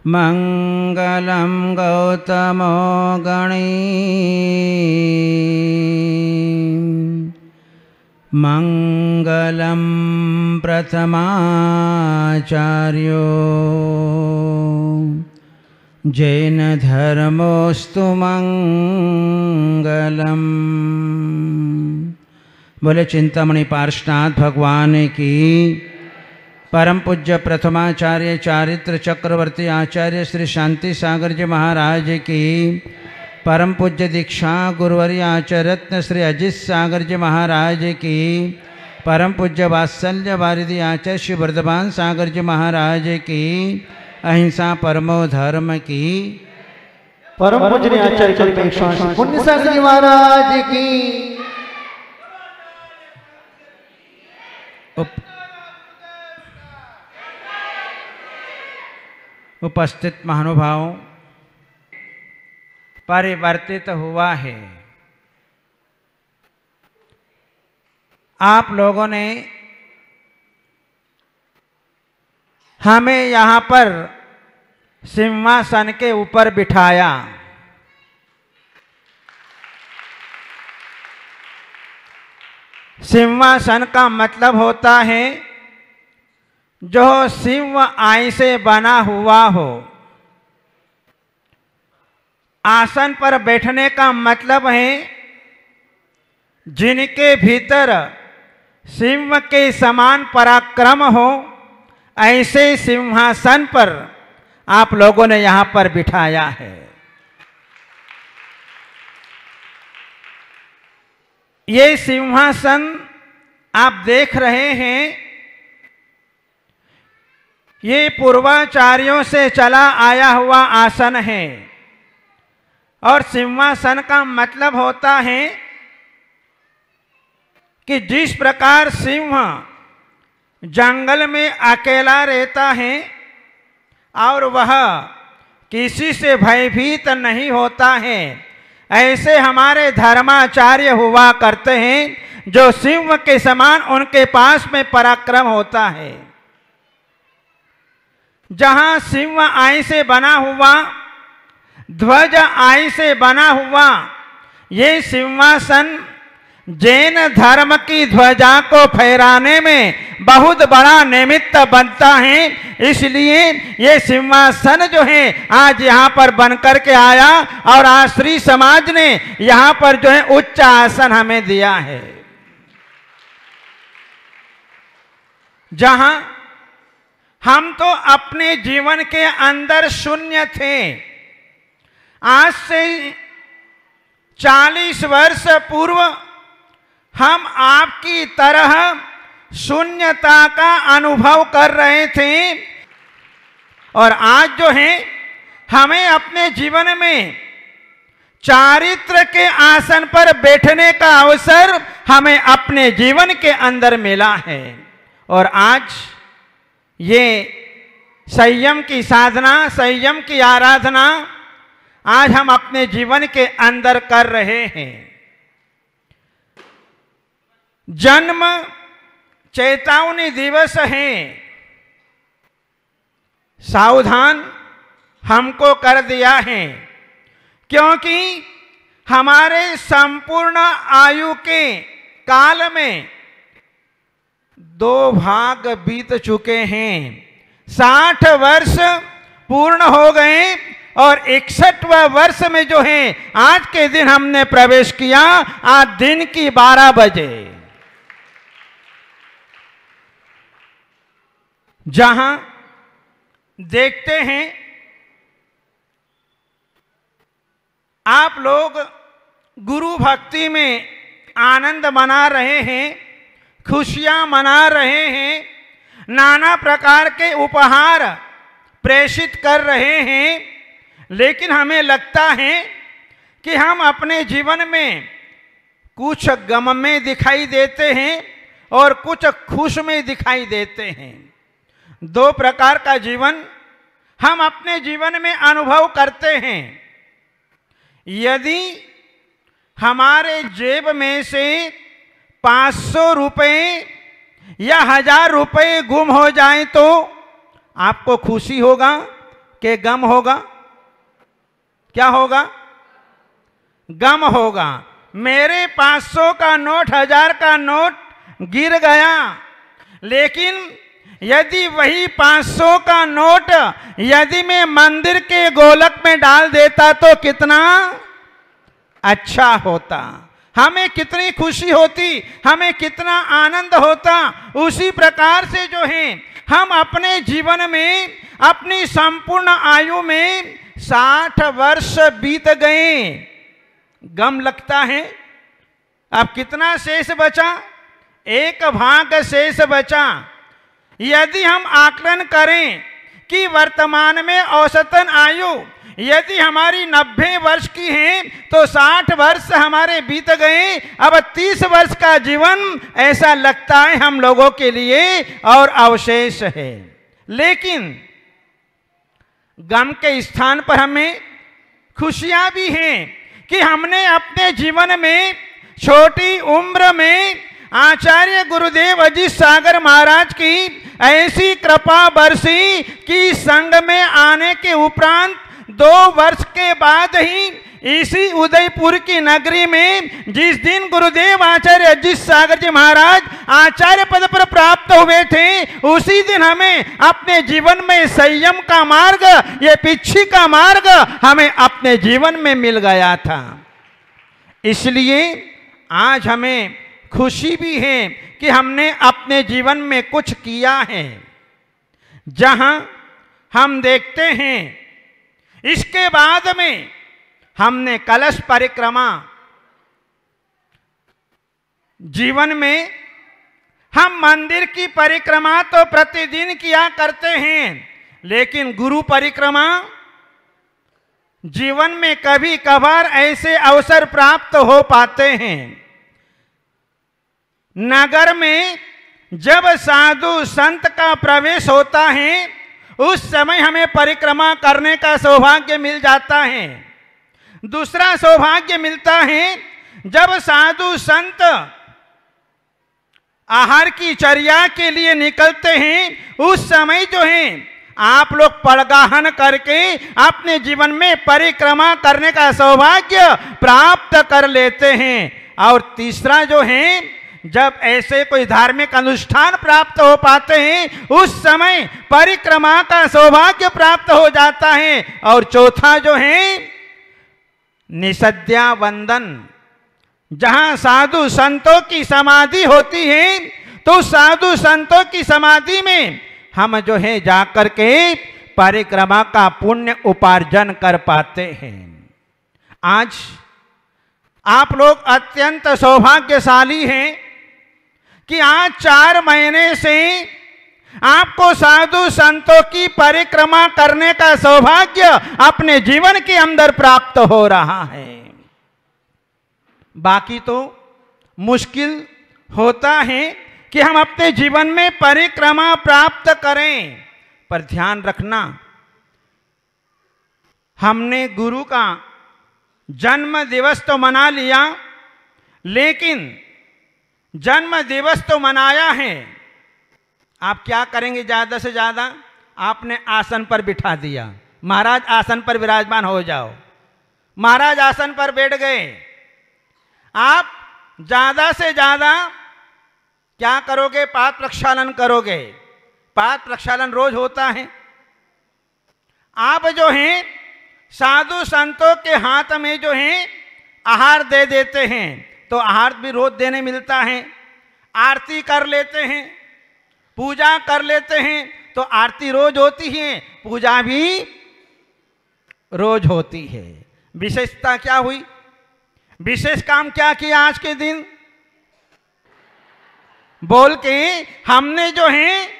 मंगलम गौतमो गणी मंगलम प्रथमाचार्यो जैन धर्मोस्तु मंगलम। बोले चिंतामणि पार्श्वनाथ भगवान की, परम पूज्य प्रथमाचार्य चारित्र चक्रवर्ती आचार्य श्री शांति सागर जी महाराज की, परम पूज्य दीक्षा गुरुवर्य आचार्य रत्न श्री अजित सागर जी महाराज की, परम पूज्य वात्सल्य वारिधि आचार्य श्री वर्धमान सागर जी महाराज की, अहिंसा परमो धर्म की, परम पूज्य आचार्य कल्पेश्वर पुण्य सागर जी महाराज की। उपस्थित महानुभावों, परिवर्तित हुआ है। आप लोगों ने हमें यहाँ पर सिंहासन के ऊपर बिठाया। सिंहासन का मतलब होता है जो सिंह आई से बना हुआ हो। आसन पर बैठने का मतलब है जिनके भीतर सिंह के समान पराक्रम हो, ऐसे सिंहासन पर आप लोगों ने यहाँ पर बिठाया है। ये सिंहासन आप देख रहे हैं, ये पूर्वाचार्यों से चला आया हुआ आसन है। और सिंहासन का मतलब होता है कि जिस प्रकार सिंह जंगल में अकेला रहता है और वह किसी से भयभीत नहीं होता है, ऐसे हमारे धर्माचार्य हुआ करते हैं जो सिंह के समान उनके पास में पराक्रम होता है। जहां सिंह आई से बना हुआ, ध्वज आई से बना हुआ, ये सिंहासन जैन धर्म की ध्वजा को फहराने में बहुत बड़ा निमित्त बनता है। इसलिए ये सिंहासन जो है आज यहाँ पर बनकर के आया और आश्री समाज ने यहाँ पर जो है उच्च आसन हमें दिया है। जहां हम तो अपने जीवन के अंदर शून्य थे, आज से 40 वर्ष पूर्व हम आपकी तरह शून्यता का अनुभव कर रहे थे और आज जो है हमें अपने जीवन में चारित्र के आसन पर बैठने का अवसर हमें अपने जीवन के अंदर मिला है। और आज ये संयम की साधना, संयम की आराधना आज हम अपने जीवन के अंदर कर रहे हैं। जन्म चेतावनी दिवस है, सावधान हमको कर दिया है, क्योंकि हमारे संपूर्ण आयु के काल में 2 भाग बीत चुके हैं। 60 वर्ष पूर्ण हो गए और 61वां वर्ष में जो है आज के दिन हमने प्रवेश किया, आज दिन की 12 बजे। जहां देखते हैं आप लोग गुरु भक्ति में आनंद मना रहे हैं, खुशियां मना रहे हैं, नाना प्रकार के उपहार प्रेषित कर रहे हैं, लेकिन हमें लगता है कि हम अपने जीवन में कुछ गम में दिखाई देते हैं और कुछ खुश में दिखाई देते हैं। 2 प्रकार का जीवन हम अपने जीवन में अनुभव करते हैं। यदि हमारे जेब में से 500 रुपये या 1000 रुपये गुम हो जाए तो आपको खुशी होगा, कि गम होगा? क्या होगा? गम होगा। मेरे 500 का नोट, 1000 का नोट गिर गया, लेकिन यदि वही 500 का नोट यदि मैं मंदिर के गोलक में डाल देता तो कितना अच्छा होता, हमें कितनी खुशी होती, हमें कितना आनंद होता। उसी प्रकार से जो है हम अपने जीवन में, अपनी संपूर्ण आयु में 60 वर्ष बीत गए, गम लगता है। अब कितना शेष बचा? 1 भाग शेष बचा। यदि हम आकलन करें कि वर्तमान में औसतन आयु यदि हमारी 90 वर्ष की है तो 60 वर्ष हमारे बीत गए, अब 30 वर्ष का जीवन ऐसा लगता है हम लोगों के लिए और अवशेष है। लेकिन गम के स्थान पर हमें खुशियां भी हैं कि हमने अपने जीवन में छोटी उम्र में आचार्य गुरुदेव अजीत सागर महाराज की ऐसी कृपा बरसी कि संघ में आने के उपरांत 2 वर्ष के बाद ही इसी उदयपुर की नगरी में जिस दिन गुरुदेव आचार्य अजीत सागर जी महाराज आचार्य पद पर प्राप्त हुए थे, उसी दिन हमें अपने जीवन में संयम का मार्ग, ये पिछी का मार्ग हमें अपने जीवन में मिल गया था। इसलिए आज हमें खुशी भी है कि हमने अपने जीवन में कुछ किया है। जहां हम देखते हैं इसके बाद में हमने कलश परिक्रमा, जीवन में हम मंदिर की परिक्रमा तो प्रतिदिन किया करते हैं, लेकिन गुरु परिक्रमा जीवन में कभी कभार ऐसे अवसर प्राप्त हो पाते हैं। नगर में जब साधु संत का प्रवेश होता है, उस समय हमें परिक्रमा करने का सौभाग्य मिल जाता है। दूसरा सौभाग्य मिलता है जब साधु संत आहार की चर्या के लिए निकलते हैं, उस समय जो है आप लोग पड़गाहन करके अपने जीवन में परिक्रमा करने का सौभाग्य प्राप्त कर लेते हैं। और तीसरा जो है, जब ऐसे कोई धार्मिक अनुष्ठान प्राप्त हो पाते हैं, उस समय परिक्रमा का सौभाग्य प्राप्त हो जाता है। और चौथा जो है निषद्या वंदन, जहां साधु संतों की समाधि होती है, तो साधु संतों की समाधि में हम जो है जाकर के परिक्रमा का पुण्य उपार्जन कर पाते हैं। आज आप लोग अत्यंत सौभाग्यशाली हैं कि आज 4 महीने से आपको साधु संतों की परिक्रमा करने का सौभाग्य अपने जीवन के अंदर प्राप्त हो रहा है। बाकी तो मुश्किल होता है कि हम अपने जीवन में परिक्रमा प्राप्त करें, पर ध्यान रखना, हमने गुरु का जन्म दिवस तो मना लिया, लेकिन जन्म दिवस तो मनाया है, आप क्या करेंगे? ज्यादा से ज्यादा आपने आसन पर बिठा दिया, महाराज आसन पर विराजमान हो जाओ, महाराज आसन पर बैठ गए। आप ज्यादा से ज्यादा क्या करोगे? पाद प्रक्षालन करोगे। पाद प्रक्षालन रोज होता है। आप जो हैं साधु संतों के हाथ में जो है आहार दे देते हैं, तो आहार भी रोज देने मिलता है। आरती कर लेते हैं, पूजा कर लेते हैं, तो आरती रोज होती है, पूजा भी रोज होती है। विशेषता क्या हुई? विशेष काम क्या किया आज के दिन? बोल के हमने जो है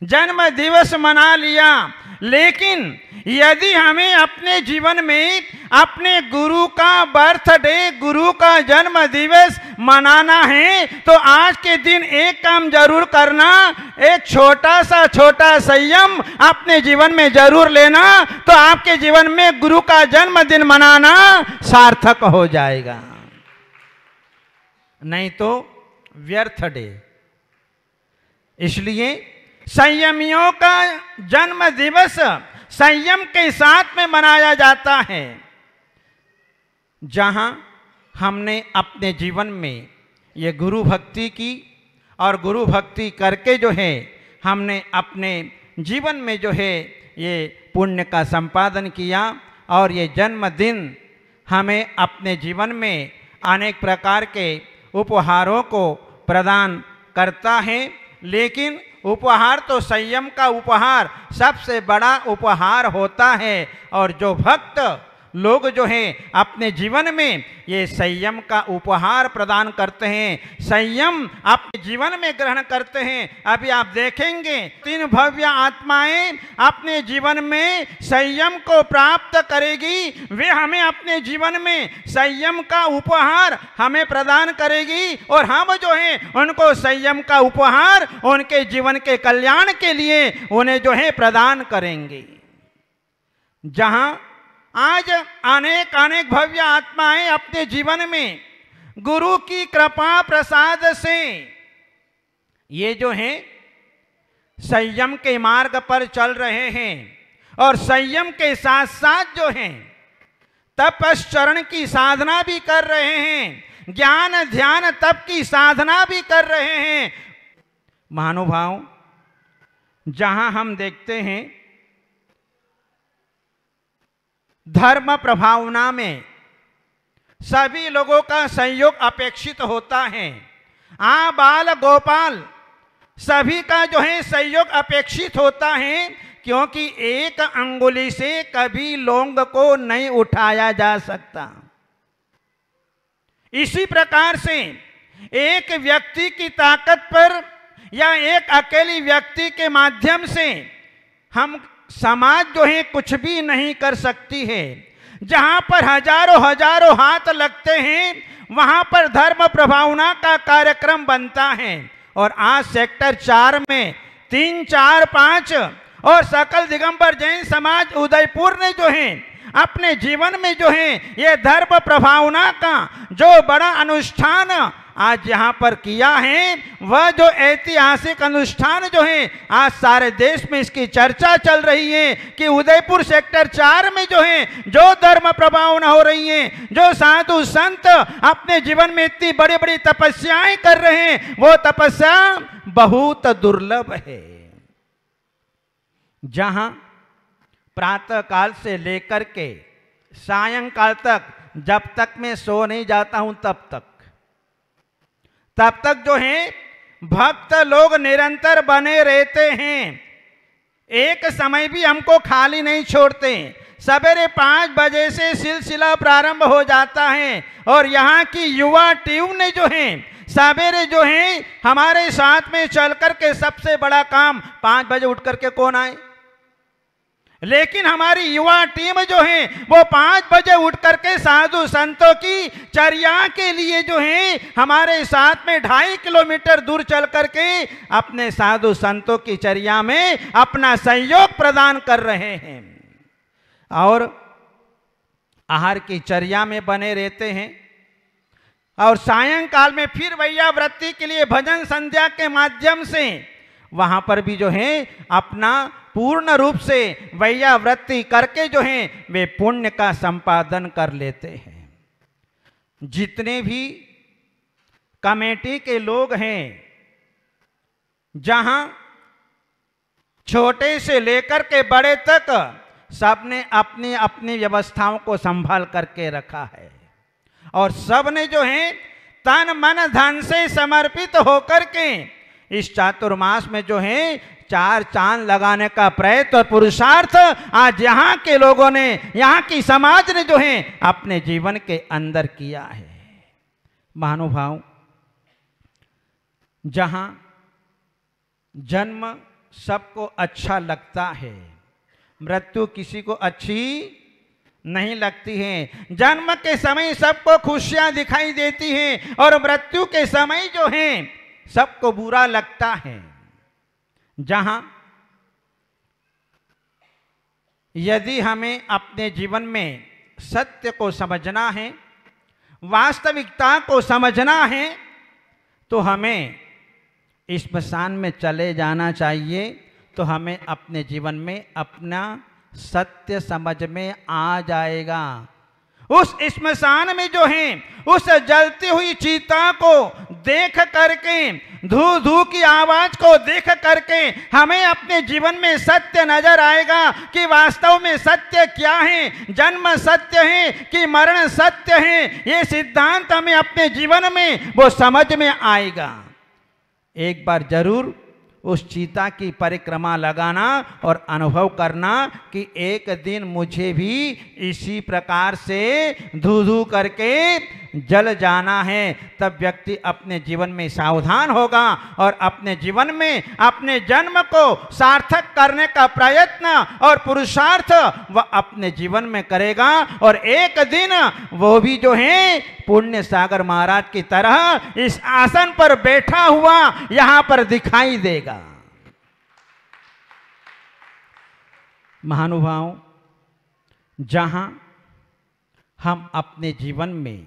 जन्म दिवस मना लिया, लेकिन यदि हमें अपने जीवन में अपने गुरु का बर्थडे, गुरु का जन्म दिवस मनाना है, तो आज के दिन एक काम जरूर करना, एक छोटा संयम अपने जीवन में जरूर लेना, तो आपके जीवन में गुरु का जन्मदिन मनाना सार्थक हो जाएगा। नहीं तो व्यर्थ डे। इसलिए संयमियों का जन्म दिवस संयम के साथ में मनाया जाता है। जहां हमने अपने जीवन में ये गुरु भक्ति की और गुरु भक्ति करके जो है हमने अपने जीवन में जो है ये पुण्य का संपादन किया और ये जन्मदिन हमें अपने जीवन में अनेक प्रकार के उपहारों को प्रदान करता है। लेकिन उपहार तो संयम का उपहार सबसे बड़ा उपहार होता है और जो भक्त लोग जो हैं अपने जीवन में ये संयम का उपहार प्रदान करते हैं, संयम अपने जीवन में ग्रहण करते हैं। अभी आप देखेंगे 3 भव्य आत्माएं अपने जीवन में संयम को प्राप्त करेगी, वे हमें अपने जीवन में संयम का उपहार हमें प्रदान करेगी और हम जो है उनको संयम का उपहार उनके जीवन के कल्याण के लिए उन्हें जो है प्रदान करेंगे। जहां आज अनेक अनेक भव्य आत्माएं अपने जीवन में गुरु की कृपा प्रसाद से ये जो हैं संयम के मार्ग पर चल रहे हैं और संयम के साथ साथ जो हैं तपश्चरण की साधना भी कर रहे हैं, ज्ञान ध्यान तप की साधना भी कर रहे हैं। महानुभाव, जहां हम देखते हैं धर्म प्रभावना में सभी लोगों का सहयोग अपेक्षित होता है। बाल गोपाल सभी का जो है सहयोग अपेक्षित होता है, क्योंकि एक अंगुली से कभी लौंग को नहीं उठाया जा सकता। इसी प्रकार से एक व्यक्ति की ताकत पर या एक अकेली व्यक्ति के माध्यम से हम समाज जो है कुछ भी नहीं कर सकती है। जहां पर हजारों हजारों हाथ लगते हैं वहां पर धर्म प्रभावना का कार्यक्रम बनता है। और आज सेक्टर 4 में 3, 4, 5 और सकल दिगंबर जैन समाज उदयपुर ने जो है अपने जीवन में जो है ये धर्म प्रभावना का जो बड़ा अनुष्ठान आज यहाँ पर किया है, वह जो ऐतिहासिक अनुष्ठान जो है आज सारे देश में इसकी चर्चा चल रही है कि उदयपुर सेक्टर 4 में जो है जो धर्म प्रभावना हो रही है, जो साधु संत अपने जीवन में इतनी बड़ी बड़ी तपस्याएं कर रहे हैं, वो तपस्या बहुत दुर्लभ है। जहां प्रातः काल से लेकर के सायंकाल तक, जब तक मैं सो नहीं जाता हूं तब तक जो है भक्त लोग निरंतर बने रहते हैं, एक समय भी हमको खाली नहीं छोड़ते। सवेरे 5 बजे से सिलसिला प्रारंभ हो जाता है और यहाँ की युवा टीम ने जो है सवेरे जो है हमारे साथ में चल करके सबसे बड़ा काम 5 बजे उठ करके कौन आए, लेकिन हमारी युवा टीम जो है वो 5 बजे उठ करके साधु संतों की चर्या के लिए जो है हमारे साथ में 2.5 किलोमीटर दूर चल करके अपने साधु संतों की चर्या में अपना सहयोग प्रदान कर रहे हैं और आहार की चर्या में बने रहते हैं। और सायंकाल में फिर वैयावृत्ति के लिए भजन संध्या के माध्यम से वहां पर भी जो है अपना पूर्ण रूप से वैयावृत्ति करके जो है वे पुण्य का संपादन कर लेते हैं। जितने भी कमेटी के लोग हैं, जहां छोटे से लेकर के बड़े तक सबने अपनी अपनी व्यवस्थाओं को संभाल करके रखा है और सब ने जो है तन मन धन से समर्पित होकर के इस चातुर्मास में जो है 4 चांद लगाने का प्रयत्न और पुरुषार्थ आज यहाँ के लोगों ने, यहाँ की समाज ने जो है अपने जीवन के अंदर किया है। महानुभाव, जहाँ जन्म सबको अच्छा लगता है, मृत्यु किसी को अच्छी नहीं लगती है। जन्म के समय सबको खुशियां दिखाई देती हैं और मृत्यु के समय जो है सबको बुरा लगता है। जहां यदि हमें अपने जीवन में सत्य को समझना है, वास्तविकता को समझना है, तो हमें इस स्मशान में चले जाना चाहिए। तो हमें अपने जीवन में अपना सत्य समझ में आ जाएगा। उस स्मशान में जो है उस जलती हुई चिता को देख करके, धू धू की आवाज को देख करके हमें अपने जीवन में सत्य नजर आएगा कि वास्तव में सत्य क्या है, जन्म सत्य है कि मरण सत्य है। ये सिद्धांत हमें अपने जीवन में वो समझ में आएगा। एक बार जरूर उस चीता की परिक्रमा लगाना और अनुभव करना कि एक दिन मुझे भी इसी प्रकार से धू धू करके जल जाना है। तब व्यक्ति अपने जीवन में सावधान होगा और अपने जीवन में अपने जन्म को सार्थक करने का प्रयत्न और पुरुषार्थ वह अपने जीवन में करेगा और एक दिन वो भी जो है पुण्य सागर महाराज की तरह इस आसन पर बैठा हुआ यहां पर दिखाई देगा। महानुभाव, जहां हम अपने जीवन में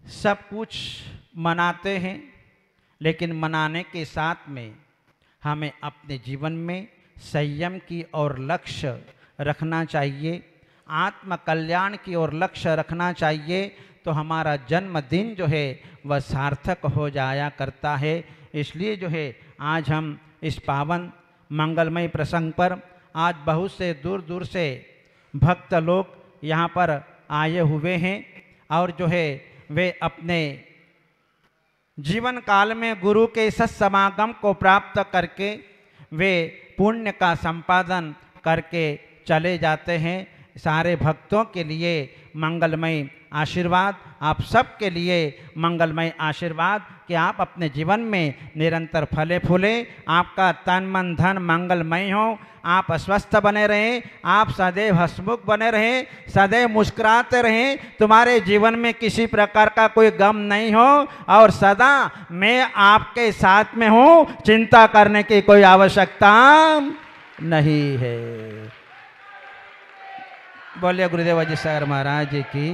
सब कुछ मनाते हैं, लेकिन मनाने के साथ में हमें अपने जीवन में संयम की ओर लक्ष्य रखना चाहिए, आत्म कल्याण की ओर लक्ष्य रखना चाहिए, तो हमारा जन्मदिन जो है वह सार्थक हो जाया करता है। इसलिए जो है आज हम इस पावन मंगलमय प्रसंग पर आज बहुत से दूर दूर से भक्त लोग यहाँ पर आए हुए हैं और जो है वे अपने जीवन काल में गुरु के सत्समागम को प्राप्त करके वे पुण्य का संपादन करके चले जाते हैं। सारे भक्तों के लिए मंगलमय आशीर्वाद, आप सब के लिए मंगलमय आशीर्वाद कि आप अपने जीवन में निरंतर फले फूले, आपका तन मन धन मंगलमय हो, आप स्वस्थ बने रहें, आप सदैव हंसमुख बने रहें, सदैव मुस्कुराते रहें, तुम्हारे जीवन में किसी प्रकार का कोई गम नहीं हो और सदा मैं आपके साथ में हूँ, चिंता करने की कोई आवश्यकता नहीं है। बोलिए गुरुदेव अजीत सागर महाराज की।